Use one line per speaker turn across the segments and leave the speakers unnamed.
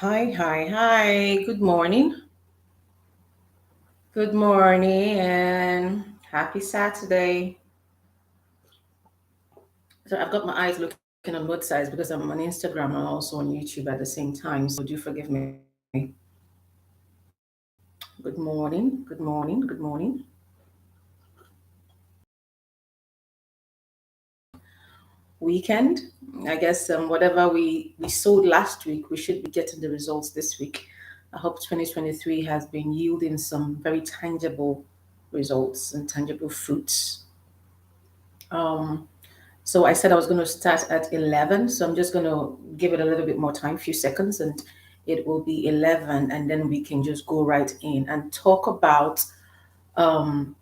Hi, hi, hi. Good morning. Good morning and happy Saturday. So I've got my eyes looking on both sides because I'm on Instagram and also on YouTube at the same time. So do forgive me. Good morning. Good morning. Good morning. Weekend. I guess whatever we sowed last week, we should be getting the results this week. I hope 2023 has been yielding some very tangible results and tangible fruits. Um, So I said I was going to start at 11. So I'm just going to give it a little bit more time, few seconds, and it will be 11. And then we can just go right in and talk about um,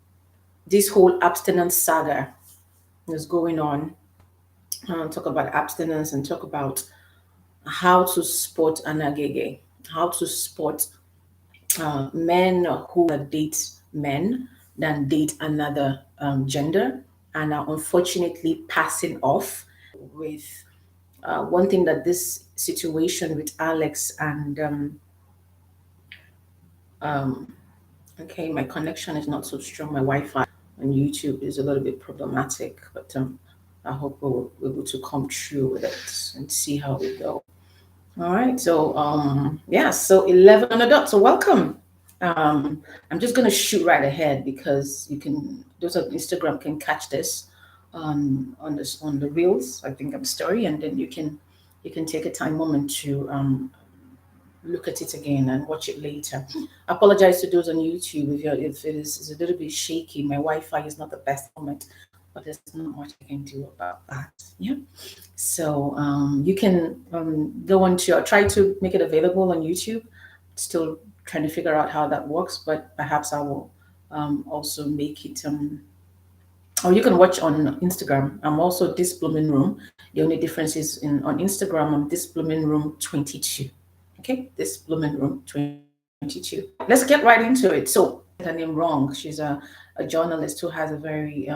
this whole abstinence saga that's going on. Talk about abstinence and talk about how to spot an agege, how to spot men who date men than date another gender and are unfortunately passing off with one thing that this situation with Alex and okay, my connection is not so strong. My Wi-Fi on YouTube is a little bit problematic, but I hope we'll be able to come through with it and see how we go. All right, so yeah, so 11 on the dot. So welcome. I'm just gonna shoot right ahead because you can those on Instagram can catch this on this on the reels. I think I'm story, and then you can take a time moment to look at it again and watch it later. I apologize to those on YouTube if it is a little bit shaky. My Wi-Fi is not the best moment, but there's not much I can do about that. Yeah. So you can go on to, I'll try to make it available on YouTube. Still trying to figure out how that works, but perhaps I will also make it, or you can watch on Instagram. I'm also This Blooming Room. The only difference is on Instagram, I'm This Blooming Room 22. Okay, This Blooming Room 22. Let's get right into it. So, her name wrong. She's a journalist who has a very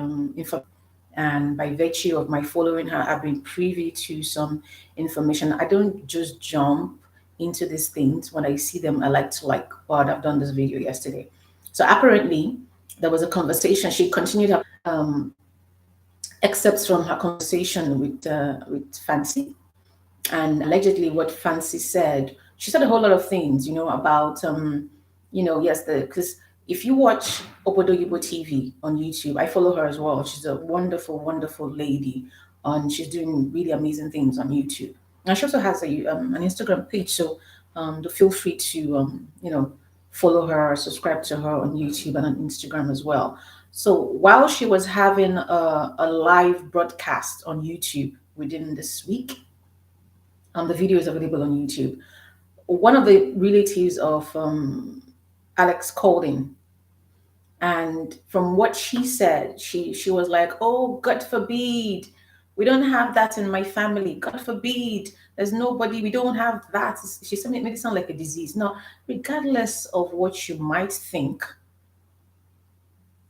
and by virtue of my following her, I've been privy to some information. I don't just jump into these things. When I see them, I like to well, I've done this video yesterday. So apparently there was a conversation. She continued her excerpts from her conversation with Fancy. And allegedly what Fancy said, she said a whole lot of things, about yes, because if you watch Obodo Yibo TV on YouTube, I follow her as well. She's a wonderful, wonderful lady, and she's doing really amazing things on YouTube. And she also has an Instagram page, so do feel free to follow her, subscribe to her on YouTube and on Instagram as well. So while she was having a live broadcast on YouTube within this week, the video is available on YouTube. One of the relatives of Alex called in, and from what she said, she was like, "Oh, God forbid, we don't have that in my family. God forbid, there's nobody. We don't have that." She said, "Made it sound like a disease." Now, regardless of what you might think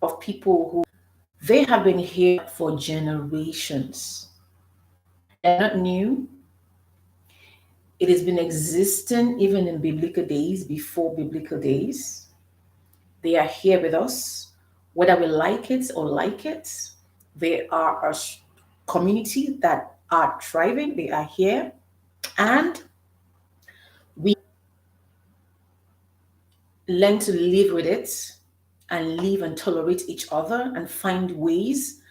of people who they have been here for generations, they're not new. It has been existing even in biblical days, before biblical days. They are here with us, whether we like it or like it. They are a community that are thriving. They are here. And we learn to live with it and live and tolerate each other and find ways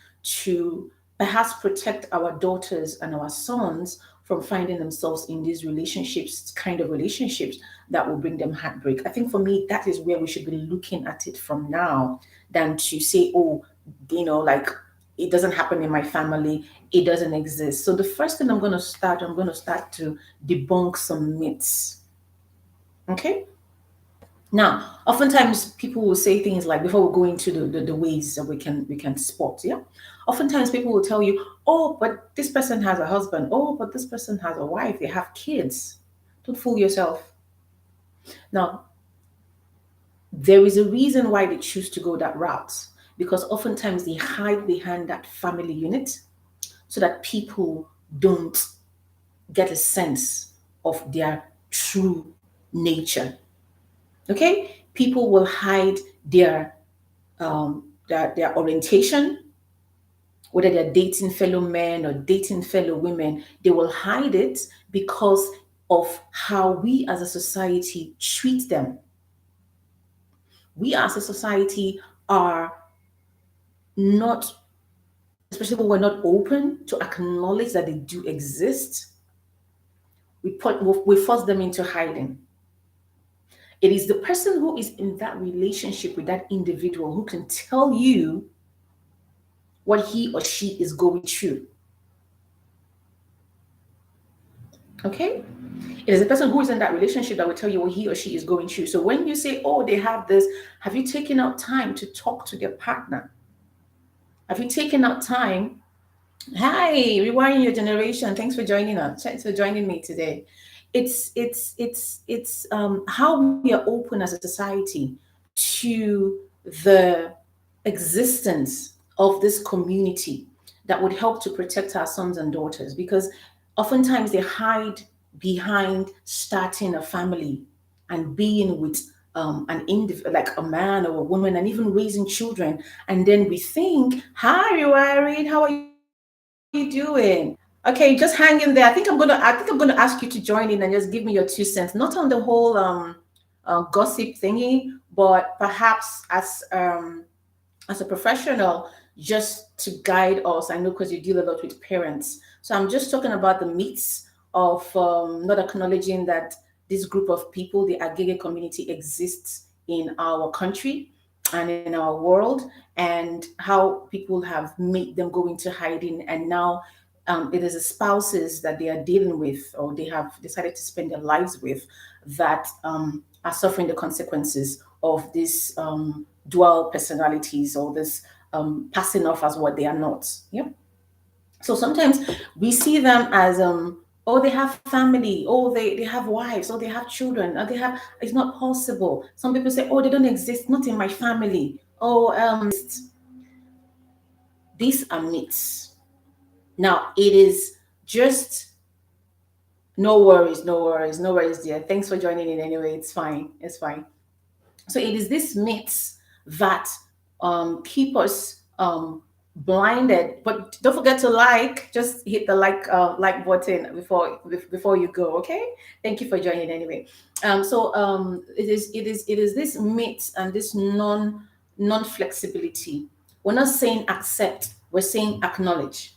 to perhaps protect our daughters and our sons from finding themselves in these relationships, kind of relationships that will bring them heartbreak. I think for me, that is where we should be looking at it from now than to say, oh, like it doesn't happen in my family, it doesn't exist. So the first thing I'm going to start to debunk some myths. Okay. Now, oftentimes people will say things like, before we go into the ways that we can spot, yeah. Oftentimes people will tell you, oh, but this person has a husband, oh, but this person has a wife, they have kids. Don't fool yourself. Now, there is a reason why they choose to go that route, because oftentimes they hide behind that family unit so that people don't get a sense of their true nature. Okay, people will hide their orientation, whether they're dating fellow men or dating fellow women. They will hide it because of how we as a society treat them. We as a society are not, especially when we're not open to acknowledge that they do exist. We force them into hiding. It is the person who is in that relationship with that individual who can tell you what he or she is going through. Okay? It is the person who is in that relationship that will tell you what he or she is going through. So when you say, oh, they have this, have you taken out time to talk to their partner? Have you taken out time? Hi, rewiring your generation. Thanks for joining us. Thanks for joining me today. It's how we are open as a society to the existence of this community that would help to protect our sons and daughters, because oftentimes they hide behind starting a family and being with like a man or a woman, and even raising children. And then we think, hi, Rewiring, how are you doing? Okay, just hang in there. I think I'm gonna ask you to join in and just give me your 2 cents, not on the whole gossip thingy, but perhaps as a professional, just to guide us. I know because you deal a lot with parents. So I'm just talking about the myths of not acknowledging that this group of people, the Agege community, exists in our country and in our world, and how people have made them go into hiding. And now it is the spouses that they are dealing with, or they have decided to spend their lives with, that are suffering the consequences of this dual personalities, or this passing off as what they are not. Yeah. So sometimes we see them as oh, they have family, oh, they have wives, or they have children, or they have, it's not possible. Some people say, oh, they don't exist, not in my family. Oh, these are myths. Now it is just, no worries, no worries, no worries, dear. Thanks for joining in anyway. It's fine. It's fine. So it is these myths that keep us blinded. But don't forget to like. Just hit the like button before you go. Okay. Thank you for joining anyway. It is this myths and this non flexibility. We're not saying accept. We're saying acknowledge.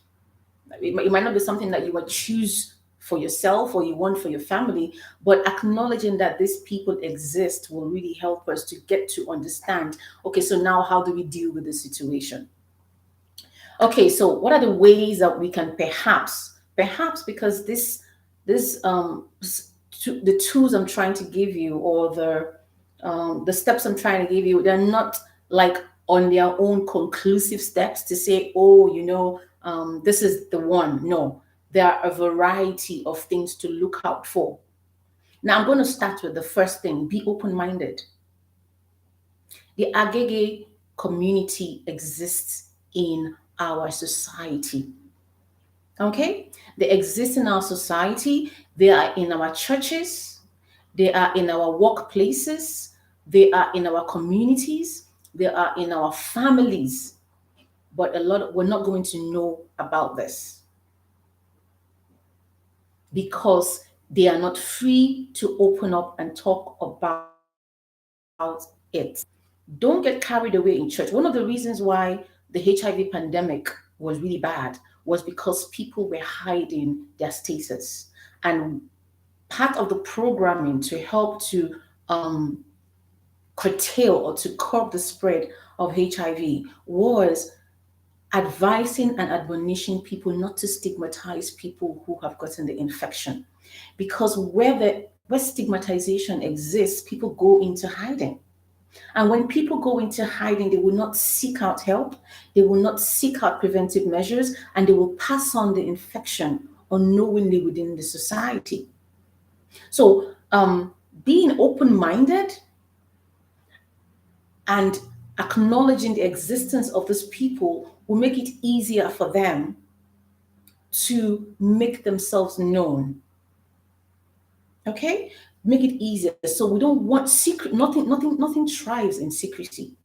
It might not be something that you would choose for yourself or you want for your family, but acknowledging that these people exist will really help us to get to understand, okay, so now how do we deal with the situation? Okay, so what are the ways that we can perhaps because the tools I'm trying to give you, or the steps I'm trying to give you, they're not like on their own conclusive steps to say, oh, this is the one. No, there are a variety of things to look out for. Now, I'm going to start with the first thing: be open minded. The Agege community exists in our society. Okay? They exist in our society. They are in our churches. They are in our workplaces. They are in our communities. They are in our families. But we're not going to know about this because they are not free to open up and talk about it. Don't get carried away in church. One of the reasons why the HIV pandemic was really bad was because people were hiding their status. And part of the programming to help to curtail or to curb the spread of HIV was advising and admonishing people not to stigmatize people who have gotten the infection. Because where stigmatization exists, people go into hiding. And when people go into hiding, they will not seek out help, they will not seek out preventive measures, and they will pass on the infection unknowingly within the society. So, being open minded and acknowledging the existence of these people will make it easier for them to make themselves known. Okay, make it easier. So we don't want secret. Nothing thrives in secrecy.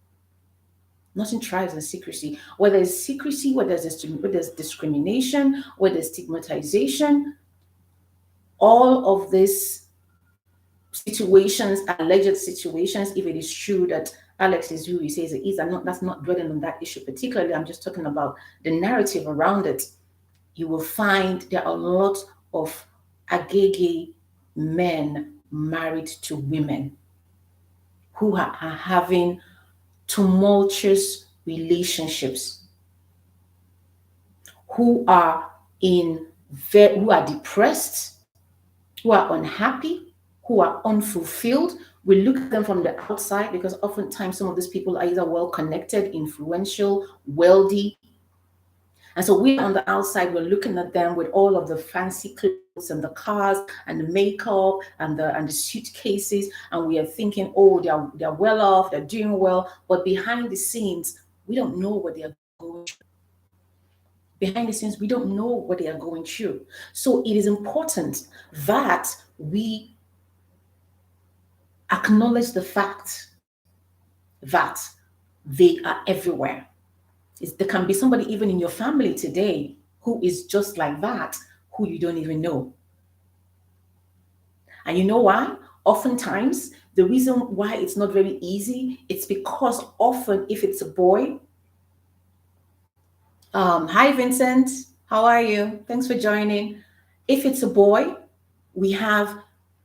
Nothing thrives in secrecy. Whether it's secrecy, whether there's discrimination, whether there's stigmatization, all of these situations, alleged situations, if it is true that Alex is who he says it is, I'm not, that's not dwelling on that issue particularly. I'm just talking about the narrative around it. You will find there are a lot of agege men married to women who are having tumultuous relationships, who are who are depressed, who are unhappy, who are unfulfilled. We look at them from the outside because oftentimes some of these people are either well connected, influential, wealthy. And so we on the outside, we're looking at them with all of the fancy clothes and the cars and the makeup and the suitcases, and we are thinking, oh, they're well off, they're doing well. But behind the scenes, we don't know what they are going through. Behind the scenes, we don't know what they are going through. So it is important that we acknowledge the fact that they are everywhere. There can be somebody even in your family today who is just like that, who you don't even know. And you know why? Oftentimes, the reason why it's not very easy, it's because often if it's a boy, hi Vincent, how are you? Thanks for joining. If it's a boy, we have,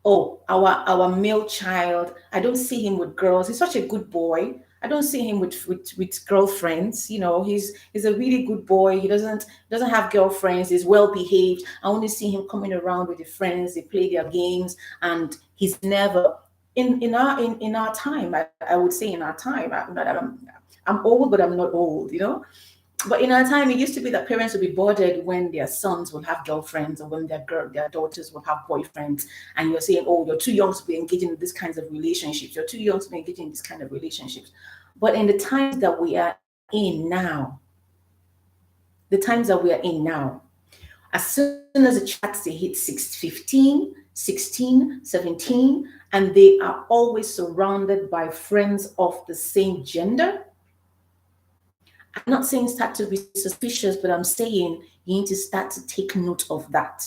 oh, our male child. I don't see him with girls. He's such a good boy. I don't see him with girlfriends. He's a really good boy. He doesn't have girlfriends. He's well behaved. I only see him coming around with his friends. They play their games, and he's never in our time. I would say in our time. I'm old, but I'm not old. But in our time, it used to be that parents would be bothered when their sons will have girlfriends or when their daughters will have boyfriends. And you're saying, oh, you're too young to be engaging in this kinds of relationships. You're too young to be engaging in this kind of relationships. But in the times that we are in now, the times that we are in now, as soon as the child they hit 15, 16, 17, and they are always surrounded by friends of the same gender, I'm not saying start to be suspicious, but I'm saying you need to start to take note of that.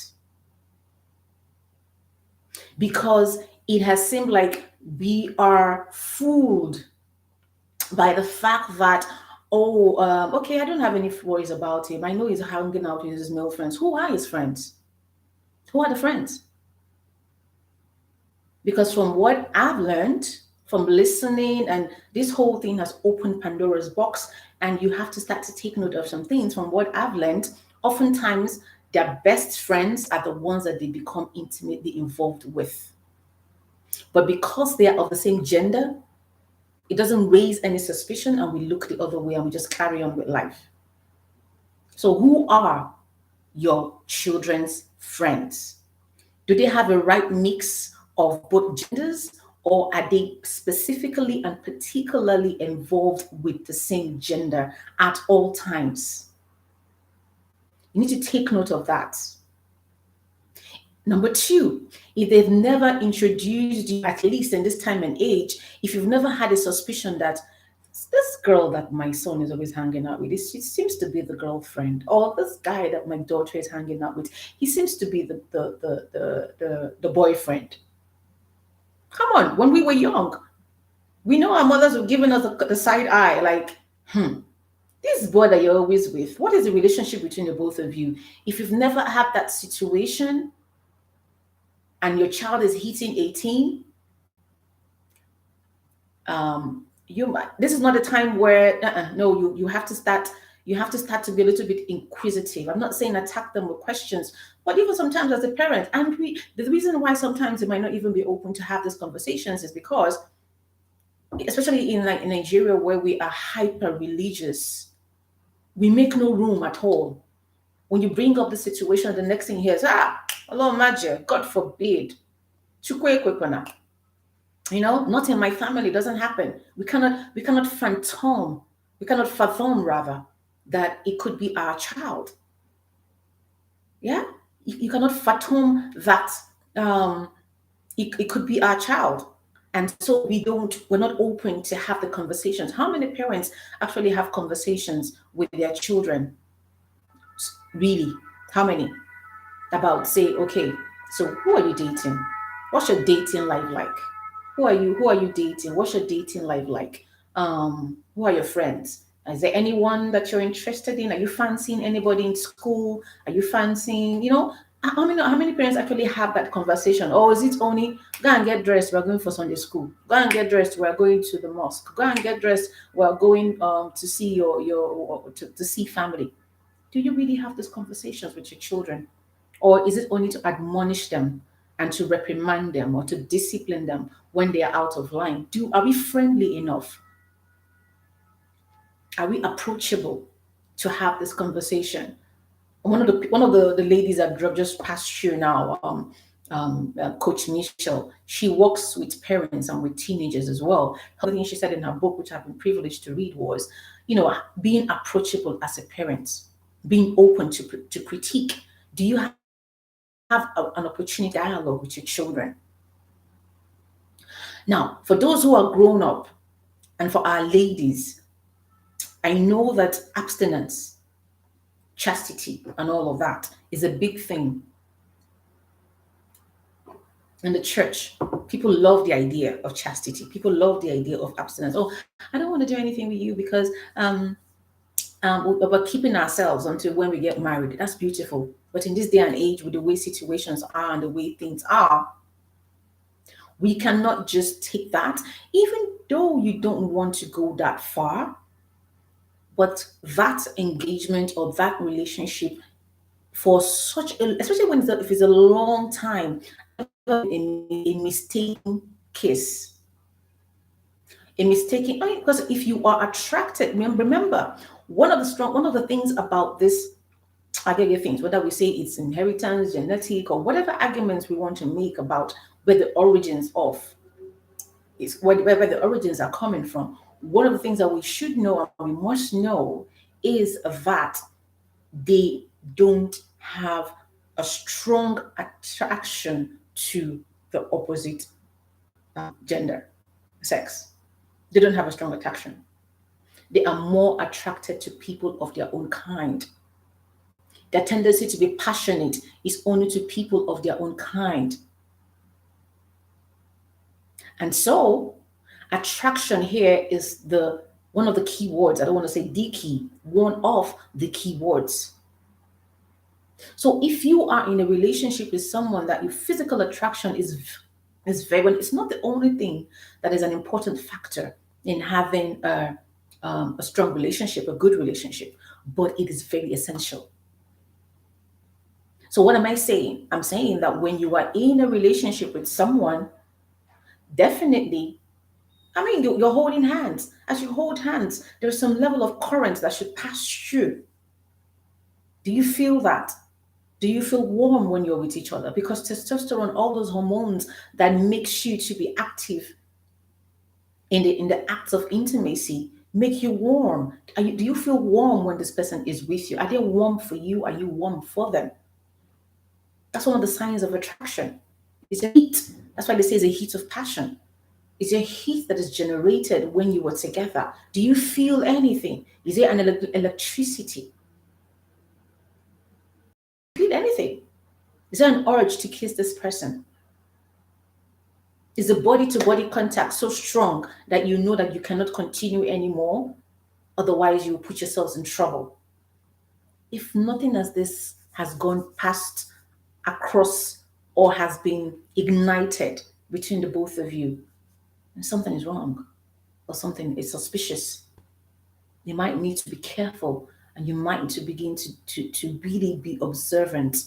Because it has seemed like we are fooled by the fact that, oh, okay, I don't have any worries about him. I know he's hanging out with his male friends. Who are his friends? Who are the friends? Because from what I've learned from listening, and this whole thing has opened Pandora's box, and you have to start to take note of some things. From what I've learned, oftentimes their best friends are the ones that they become intimately involved with. But because they are of the same gender, it doesn't raise any suspicion, and we look the other way and we just carry on with life. So, who are your children's friends? Do they have a right mix of both genders, or are they specifically and particularly involved with the same gender at all times? You need to take note of that. Number two, if they've never introduced you, at least in this time and age, if you've never had a suspicion that this girl that my son is always hanging out with, she seems to be the girlfriend, or this guy that my daughter is hanging out with, he seems to be the boyfriend. Come on, when we were young, we know our mothers were giving us the side eye, like, this boy that you're always with, what is the relationship between the both of you? If you've never had that situation and your child is hitting 18, this is not a time where no, you have to start to be a little bit inquisitive. I'm not saying attack them with questions, but even sometimes as a parent, and the reason why sometimes it might not even be open to have these conversations is because, especially in like in Nigeria where we are hyper religious, we make no room at all. When you bring up the situation, the next thing here is Allah Majah, God forbid. Chukwe kwekwana. Not in my family, it doesn't happen. We cannot fathom rather that it could be our child. Yeah? You cannot fathom that It could be our child. And so we're not open to have the conversations. How many parents actually have conversations with their children? Really? How many? About, say, okay, so who are you dating? What's your dating life like? Who are you dating? What's your dating life like? Who are your friends? Is there anyone that you're interested in? Are you fancying anybody in school? Are you fancying, how many parents actually have that conversation? Or is it only go and get dressed, we're going for Sunday school. Go and get dressed, we're going to the mosque. Go and get dressed, we're going to see to see family. Do you really have these conversations with your children? Or is it only to admonish them and to reprimand them or to discipline them when they are out of line? Are we friendly enough? Are we approachable to have this conversation? One of the ladies that just passed through now, Coach Michelle, she works with parents and with teenagers as well. Her thing she said in her book, which I've been privileged to read, was, being approachable as a parent, being open to critique. Do you have an opportunity dialogue with your children? Now, for those who are grown up, and for our ladies, I know that abstinence, chastity, and all of that is a big thing in the church. People love the idea of chastity. People love the idea of abstinence. Oh, I don't want to do anything with you because we're keeping ourselves until when we get married. That's beautiful. But in this day and age, with the way situations are and the way things are, we cannot just take that, even though you don't want to go that far. But that engagement or that relationship for especially when if it's a long time, a mistaken kiss, because if you are attracted, remember, one of the things about this AGEGE things, whether we say it's inheritance, genetic, or whatever arguments we want to make about where the origins of where the origins are coming from, one of the things that we should know and we must know is that they don't have a strong attraction to the opposite gender, sex. They don't have a strong attraction. They are more attracted to people of their own kind. Their tendency to be passionate is only to people of their own kind. And so, attraction here is one of the key words. I don't want to say the key, one of the key words. So if you are in a relationship with someone that your physical attraction is very, it's not the only thing that is an important factor in having a strong relationship, a good relationship, but it is very essential. So what am I saying? I'm saying that when you are in a relationship with someone, definitely, you're holding hands. As you hold hands, there's some level of current that should pass through. Do you feel that? Do you feel warm when you're with each other? Because testosterone, all those hormones that makes you to be active in the acts of intimacy, make you warm. Do you feel warm when this person is with you? Are they warm for you? Are you warm for them? That's one of the signs of attraction. It's a heat. That's why they say it's a heat of passion. It's a heat that is generated when you were together. Do you feel anything? Is there an electricity? Feel anything? Is there an urge to kiss this person? Is the body to body contact so strong that you know that you cannot continue anymore? Otherwise, you will put yourselves in trouble. If nothing as this has gone past, across, or has been ignited between the both of you, then something is wrong or something is suspicious. You might need to be careful and you might need to begin to really be observant.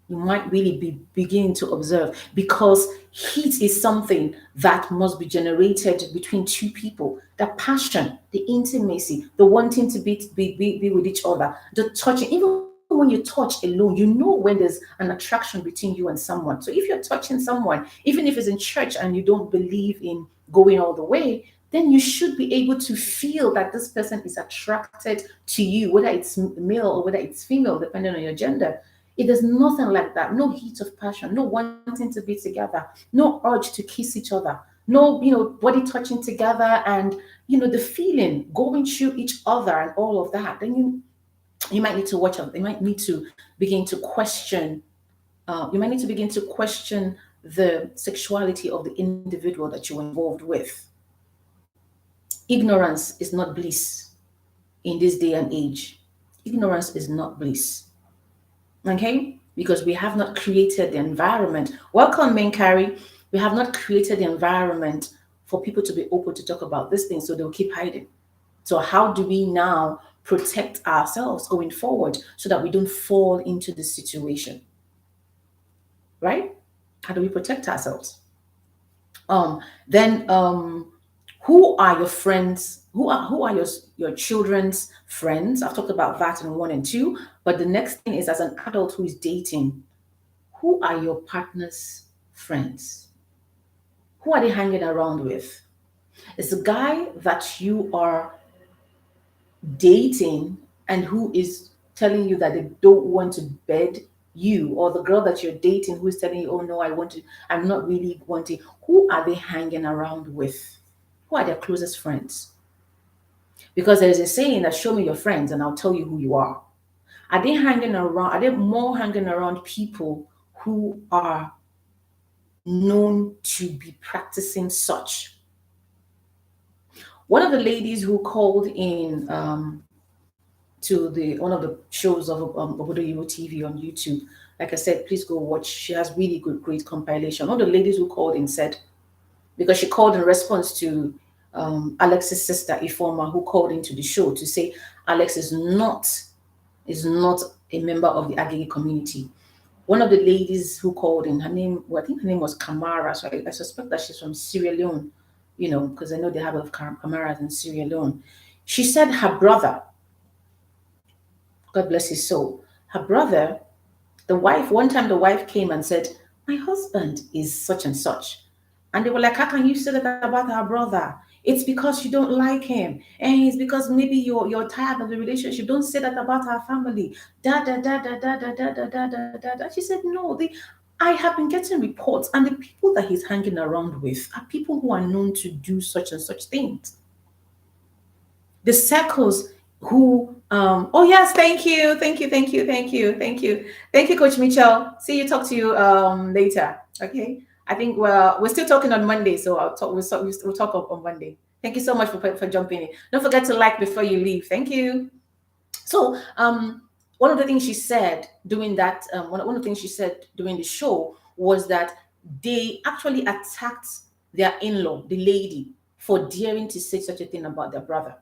You might really be beginning to observe, because heat is something that must be generated between two people. The passion, the intimacy, the wanting to be with each other, the touching. Even when you touch alone, you know when there's an attraction between you and someone. So if you're touching someone, even if it's in church and you don't believe in going all the way, then you should be able to feel that this person is attracted to you, whether it's male or whether it's female, depending on your gender. It is nothing like that. No heat of passion, no wanting to be together, no urge to kiss each other, no, body touching together, and the feeling going through each other and all of that. Then you might need to watch out. You might need to begin to question. You might need to begin to question the sexuality of the individual that you were involved with. Ignorance is not bliss in this day and age. Ignorance is not bliss. Okay? Because we have not created the environment. Welcome, Main Carry. We have not created the environment for people to be open to talk about this thing, so they'll keep hiding. So, how do we now protect ourselves going forward so that we don't fall into this situation? Right? How do we protect ourselves? Then who are your friends? Who are your children's friends? I've talked about that in 1 and 2. But the next thing is, as an adult who is dating, who are your partner's friends? Who are they hanging around with? Is the guy that you are dating and who is telling you that they don't want to bed you, or the girl that you're dating who is telling you, oh no, I'm not really wanting? Who are they hanging around with? Who are their closest friends? Because there's a saying that, show me your friends and I'll tell you who you are. Are they hanging around? Are they more hanging around people who are known to be practicing such? One of the ladies who called in to the one of the shows of Obodo Evo TV on YouTube, like I said, please go watch. She has really great compilation. One of the ladies who called in said, because she called in response to Alex's sister Ifoma, who called into the show to say Alex is not a member of the AGEGE community. One of the ladies who called in, her name, well, I think her name was Kamara, so I suspect that she's from Sierra Leone, because I know they have a lot of Kamaras in Sierra Leone. She said her brother, God bless his soul, her brother, the wife, one time the wife came and said, my husband is such and such. And they were like, how can you say that about our brother? It's because you don't like him. And it's because maybe you're tired of the relationship. Don't say that about our family. Da da da da da da da da da da da da. She said, no, I have been getting reports, and the people that he's hanging around with are people who are known to do such and such things. The circles who oh yes, thank you, Coach Mitchell. See you, talk to you later. Okay. I think we're still talking on Monday, so we'll talk on Monday. Thank you so much for jumping in. Don't forget to like before you leave. Thank you. So one of the things she said during that one of the things she said during the show was that they actually attacked their in-law, the lady, for daring to say such a thing about their brother.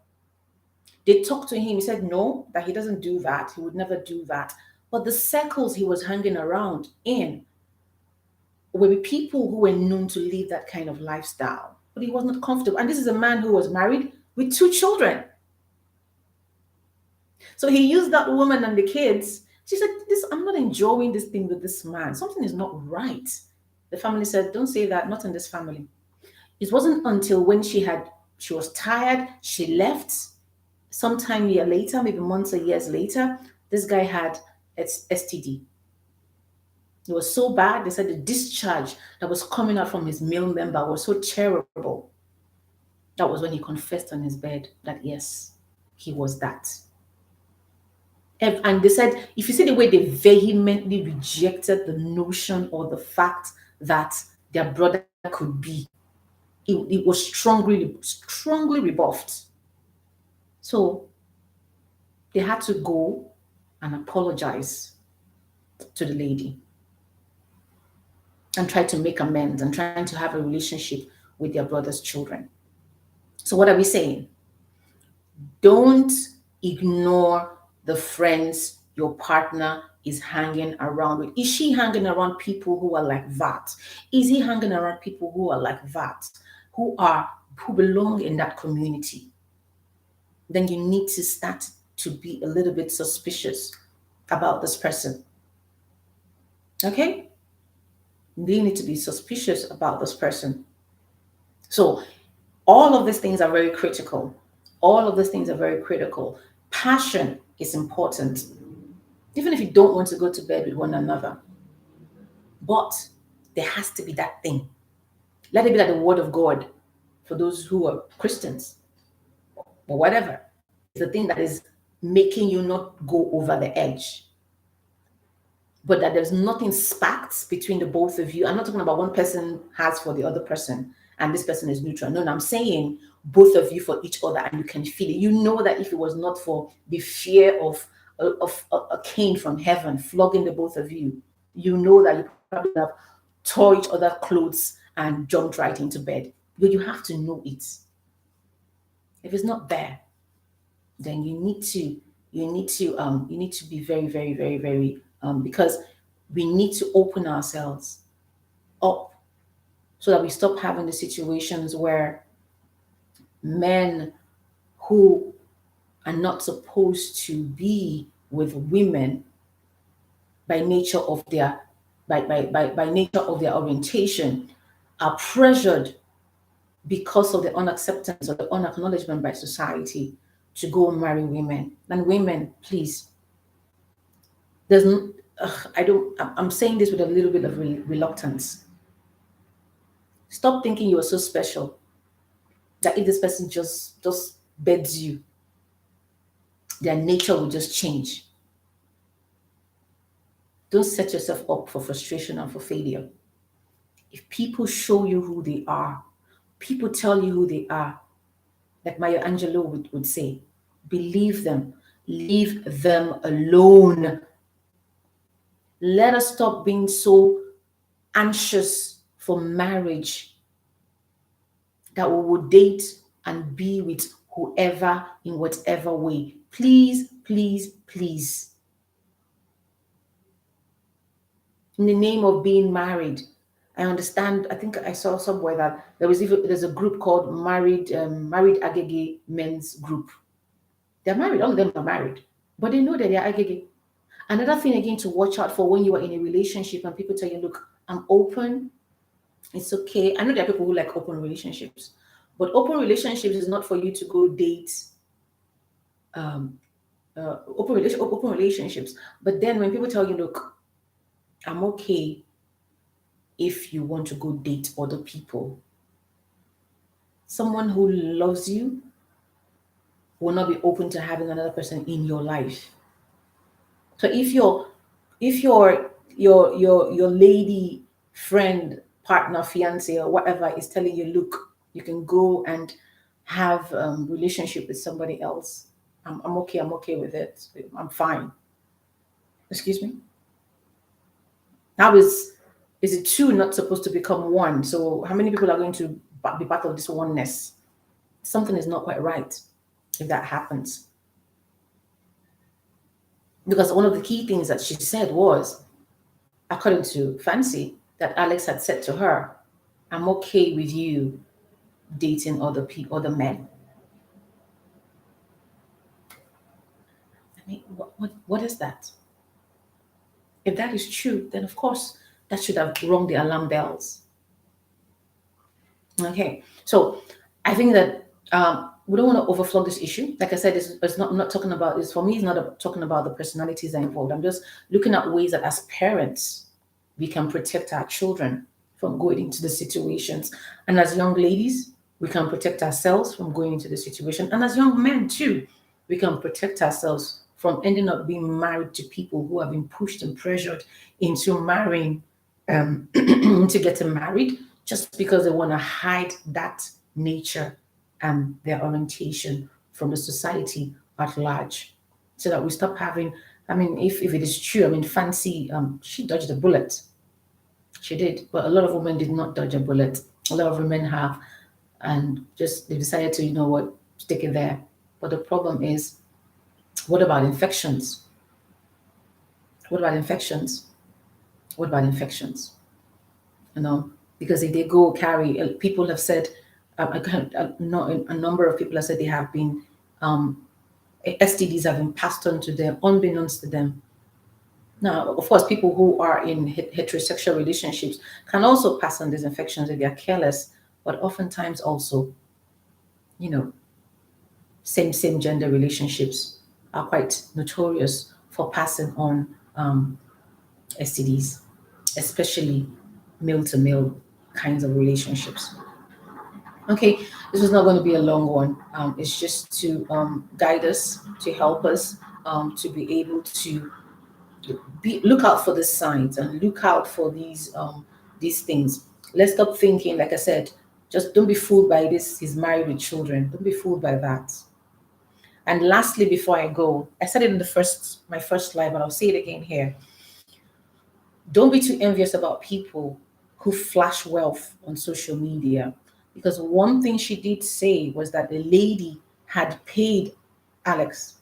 They talked to him. He said no, that he doesn't do that. He would never do that. But the circles he was hanging around in were people who were known to live that kind of lifestyle. But he was not comfortable. And this is a man who was married with 2 children. So he used that woman and the kids. She said, I'm not enjoying this thing with this man. Something is not right. The family said, don't say that, not in this family. It wasn't until when she was tired, she left. Sometime year later, maybe months or years later, this guy had STD. It was so bad, they said the discharge that was coming out from his male member was so terrible. That was when he confessed on his bed that yes, he was that. And they said, if you see the way they vehemently rejected the notion or the fact that their brother could be, it was strongly rebuffed. So they had to go and apologize to the lady and try to make amends and trying to have a relationship with their brother's children. So what are we saying? Don't ignore the friends your partner is hanging around with. Is she hanging around people who are like that? Is he hanging around people who are like that, who belong in that community? Then you need to start to be a little bit suspicious about this person. Okay? You need to be suspicious about this person. So all of these things are very critical. Passion is important. even if you don't want to go to bed with one another. But there has to be that thing. Let it be like the word of God for those who are Christians or whatever. It's the thing that is making you not go over the edge. But that there's nothing sparked between the both of you. I'm not talking about one person has for the other person and this person is neutral. No, I'm saying both of you for each other, and you can feel it. You know that if it was not for the fear of a cane from heaven flogging the both of you, you know that you probably have tore each other clothes and jumped right into bed. But you have to know it. If it's not there, then you need to be very, very, very, very because we need to open ourselves up so that we stop having the situations where men who are not supposed to be with women by nature of their by nature of their orientation are pressured because of the unacceptance or the unacknowledgement by society to go and marry women. And women, please, there's no, I'm saying this with a little bit of reluctance. Stop thinking you are so special that if this person just beds you, their nature will just change. Don't set yourself up for frustration and for failure. If people show you who they are, people tell you who they are, like Maya Angelou would say, believe them, leave them alone. Let us stop being so anxious for marriage that we will date and be with whoever in whatever way. Please, please, please. In the name of being married, I understand. I think I saw somewhere that there's a group called Married AGEGE Men's Group. They're married. All of them are married, but they know that they're AGEGE. Another thing again to watch out for when you are in a relationship and people tell you, "Look, I'm open. It's okay." I know there are people who like open relationships, but open relationships is not for you to go date. Open relationships. But then when people tell you, "Look, I'm okay if you want to go date other people," someone who loves you will not be open to having another person in your life. So if your lady friend, partner, fiance, or whatever is telling you, "Look, you can go and have relationship with somebody else," I'm okay. I'm okay with it. I'm fine. Excuse me. How is it two not supposed to become one? So how many people are going to be part of this oneness? Something is not quite right if that happens. Because one of the key things that she said was, according to Fancy, that Alex had said to her, "I'm okay with you dating other people, other men." I mean, what is that? If that is true, then of course that should have rung the alarm bells. Okay, so I think that we don't want to overflow this issue. Like I said, it's not. I'm not talking about this. For me, it's not talking about the personalities that are involved. I'm just looking at ways that as parents we can protect our children from going into the situations, and as young ladies we can protect ourselves from going into the situation, and as young men too, we can protect ourselves from ending up being married to people who have been pushed and pressured into marrying, into getting married just because they want to hide that nature and their orientation from the society at large, so that we stop having. I mean, if it is true, I mean, Fancy, she dodged a bullet. She did, but a lot of women did not dodge a bullet. A lot of women have, and just they decided to, you know what, stick it there. But the problem is, what about infections? What about infections? What about infections? You know, because if they go carry, people have said, a number of people have said they have been, STDs have been passed on to them, unbeknownst to them. Now, of course, people who are in heterosexual relationships can also pass on these infections if they are careless, but oftentimes also, same gender relationships are quite notorious for passing on STDs, especially male to male kinds of relationships. Okay, this was not going to be a long one. It's just to guide us, to help us, to be able to look out for the signs and look out for these things. Let's stop thinking, like I said, just don't be fooled by this. He's married with children. Don't be fooled by that. And lastly, before I go, I said it in the first my first slide, but I'll say it again here. Don't be too envious about people who flash wealth on social media. Because one thing she did say was that the lady had paid Alex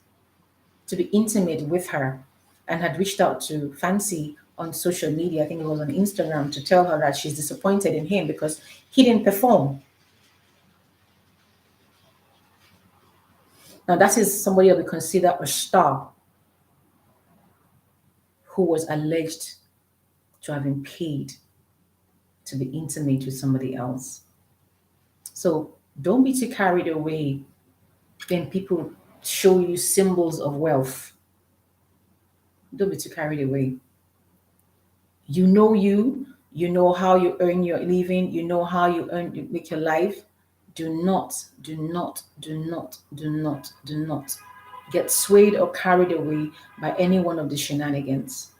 to be intimate with her and had reached out to Fancy on social media. I think it was on Instagram to tell her that she's disappointed in him because he didn't perform. Now, that is somebody that we consider a star who was alleged to have been paid to be intimate with somebody else. So don't be too carried away when people show you symbols of wealth. Don't be too carried away. You know how you earn your living, you know how you make your life. Do not, do not, do not, do not, do not get swayed or carried away by any one of the shenanigans.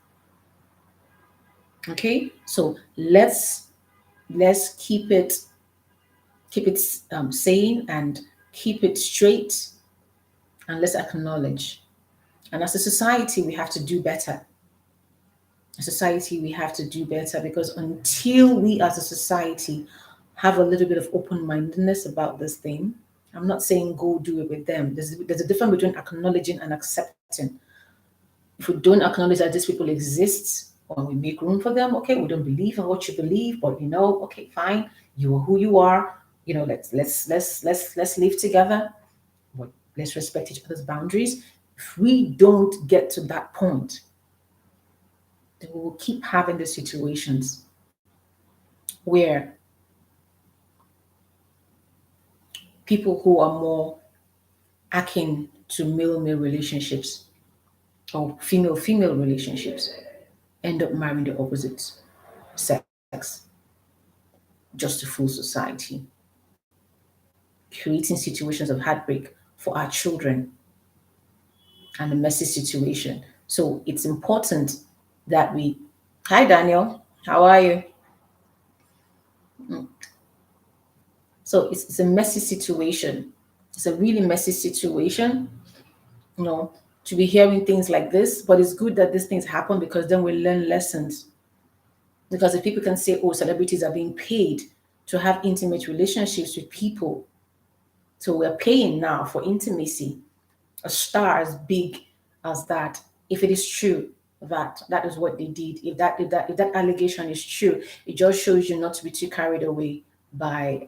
Okay, so let's keep it sane and keep it straight, and let's acknowledge. And as a society, we have to do better. As a society, we have to do better, because until we as a society have a little bit of open-mindedness about this thing, I'm not saying go do it with them. There's a difference between acknowledging and accepting. If we don't acknowledge that these people exist, or we make room for them, okay, we don't believe in what you believe, but okay, fine, you are who you are. Let's live together. But let's respect each other's boundaries. If we don't get to that point, then we will keep having the situations where people who are more akin to male-male relationships or female-female relationships end up marrying the opposite sex just to fool society, creating situations of heartbreak for our children and a messy situation. So it's important that we. Hi, Daniel. How are you? So it's a messy situation. It's a really messy situation, to be hearing things like this. But it's good that these things happen, because then we learn lessons. Because if people can say, oh, celebrities are being paid to have intimate relationships with people, so we're paying now for intimacy, a star as big as that, if it is true that that is what they did, if that allegation is true, it just shows you not to be too carried away by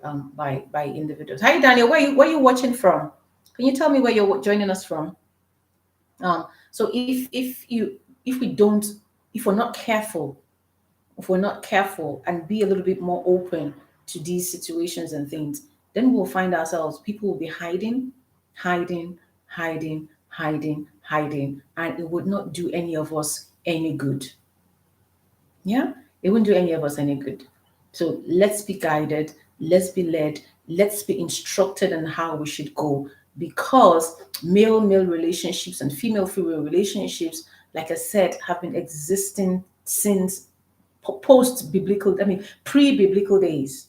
individuals. Hi, Daniel, where you watching from? Can you tell me where you're joining us from? So if we don't, if we're not careful, and be a little bit more open to these situations and things, then we'll find ourselves, people will be hiding, hiding, hiding, hiding, hiding, and it would not do any of us any good. Yeah, it wouldn't do any of us any good. So let's be guided, let's be led, let's be instructed on how we should go, because male-male relationships and female-female relationships, like I said, have been existing since post-biblical, pre-biblical days,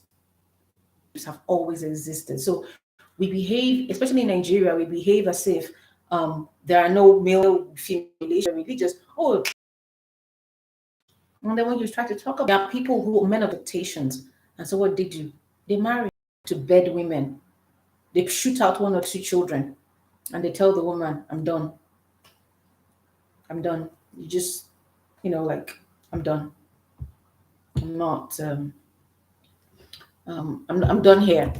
have always existed. So we behave, especially in Nigeria, we behave as if there are no male-female religious. Oh, and then when you try to talk about, there are people who are men of expectations, and so what they do? They marry to bed women. They shoot out one or two children, and they tell the woman, "I'm done. I'm done. You just, I'm done. I'm not. I'm done here."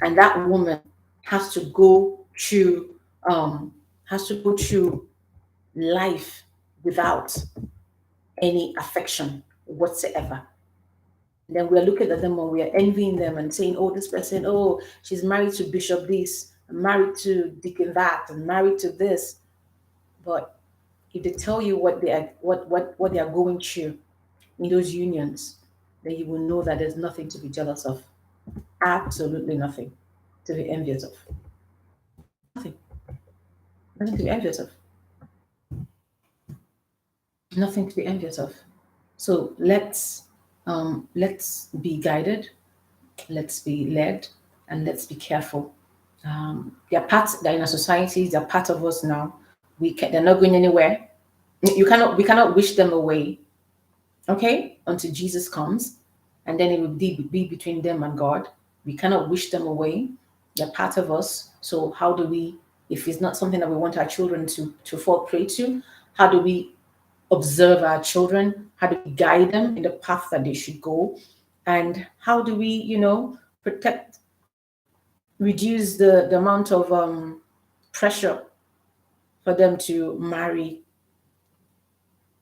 And that woman has to go through life without any affection whatsoever. And then we're looking at them and we're envying them and saying, oh, this person, oh, she's married to Bishop this, married to Deacon that, and married to this. But if they tell you what they are, what they are going through in those unions, then you will know that there's nothing to be jealous of. Absolutely nothing to be envious of. Nothing. Nothing to be envious of. Nothing to be envious of. So let's be guided, let's be led, and let's be careful. They're in our societies, they're part of us now. They're not going anywhere. We cannot wish them away, okay, until Jesus comes, and then it will be between them and God. We cannot wish them away. They're part of us. So how do we, if it's not something that we want our children to fall prey to, how do we observe our children? How do we guide them in the path that they should go? And how do we, protect, reduce the amount of pressure for them to marry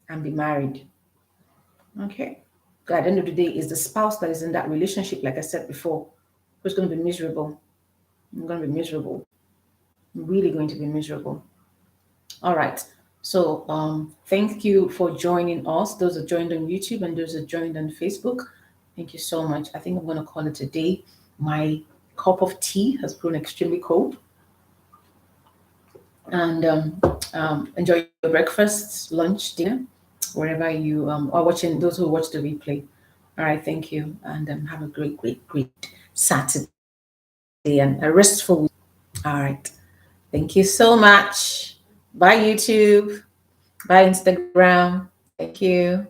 and be married? Okay. Because at the end of the day, is the spouse that is in that relationship, like I said before, who's going to be miserable. I'm going to be miserable. I'm really going to be miserable. All right. So thank you for joining us. Those that joined on YouTube and those that joined on Facebook. Thank you so much. I think I'm going to call it a day. My cup of tea has grown extremely cold. And enjoy your breakfast, lunch, dinner, wherever you are watching, those who watch the replay. All right. Thank you. And have a great, great, great Saturday and a restful week. All right. Thank you so much. Bye, YouTube. Bye, Instagram. Thank you.